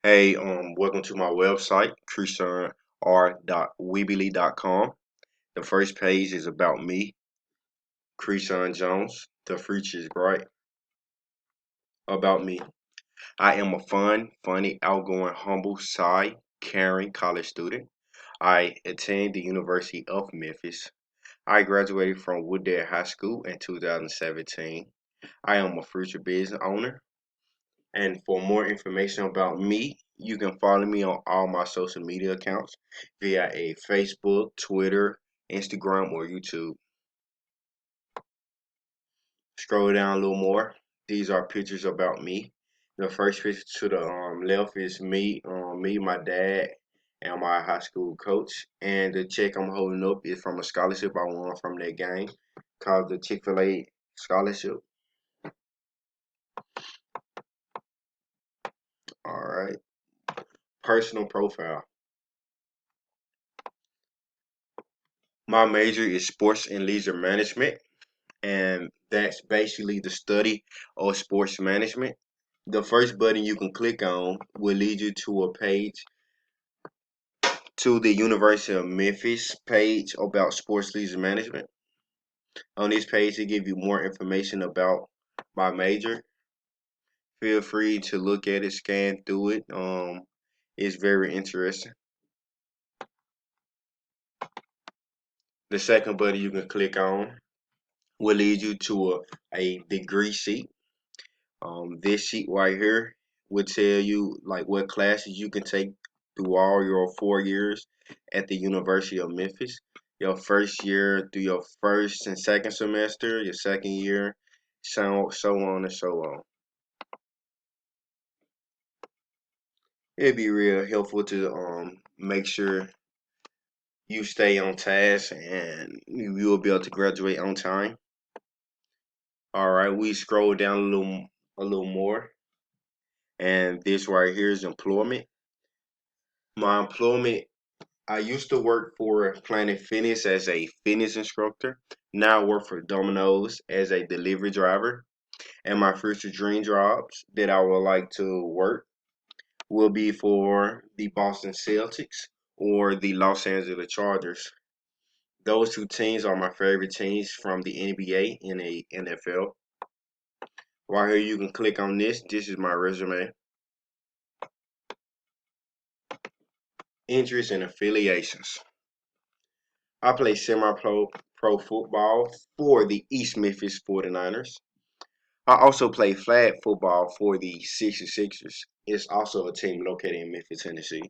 Hey, welcome to my website, christianr.weebly.com. The first page is about me, Christian Jones. The future is bright. About me. I am a fun, funny, outgoing, humble, shy, caring college student. I attend the University of Memphis. I graduated from Woodard High School in 2017. I am a future business owner. And for more information about me, you can follow me on all my social media accounts via a Facebook, Twitter, Instagram, or YouTube. Scroll down a little more. These are pictures about me. The first picture to the left is me, my dad, and my high school coach. And the check I'm holding up is from a scholarship I won from that game called the Chick-fil-A scholarship. All right. Personal profile. My major is sports and leisure management, and that's basically the study of sports management. The first button you can click on will lead you to a page to the University of Memphis page about sports leisure management. On this page, they give you more information about my major. Feel free to look at it, scan through it. It's very interesting. The second button you can click on will lead you to a degree sheet. This sheet right here will tell you like what classes you can take through all your 4 years at the University of Memphis. Your first year through your first and second semester, your second year, so on and so on. It'd be real helpful to make sure you stay on task and you will be able to graduate on time. All right, we scroll down a little more, and this right here is employment. My employment, I used to work for Planet Fitness as a fitness instructor. Now I work for Domino's as a delivery driver. And my future dream jobs that I would like to work will be for the Boston Celtics or the Los Angeles Chargers. Those two teams are my favorite teams from the NBA and the NFL. Right here, you can click on this. This is my resume. Interests and affiliations. I play semi-pro football for the East Memphis 49ers. I also play flag football for the 66ers. It's also a team located in Memphis, Tennessee.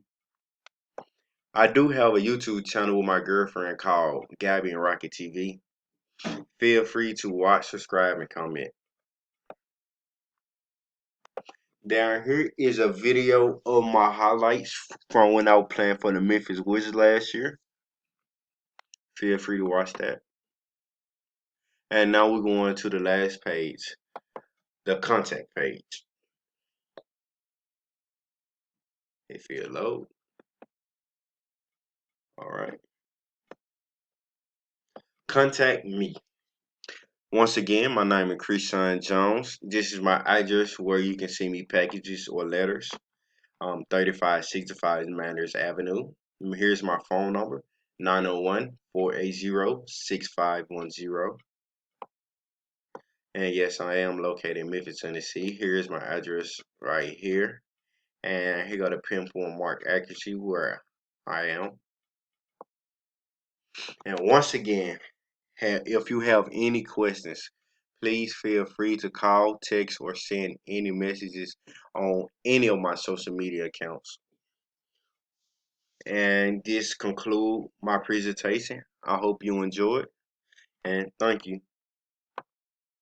I do have a YouTube channel with my girlfriend called Gabby and Rocket TV. Feel free to watch, subscribe, and comment. Down here is a video of my highlights from when I was playing for the Memphis Wizards last year. Feel free to watch that. And now we're going to the last page, the contact page. If it load. All right. Contact me. Once again, my name is Christian Jones. This is my address where you can send me packages or letters. 3565 Manners Avenue. Here's my phone number, 901-480-6510. And yes, I am located in Memphis, Tennessee. Here's my address right here. And here got a pinpoint mark accuracy where I am. And once again, if you have any questions, please feel free to call, text, or send any messages on any of my social media accounts. And this conclude my presentation. I hope you enjoyed, and thank you.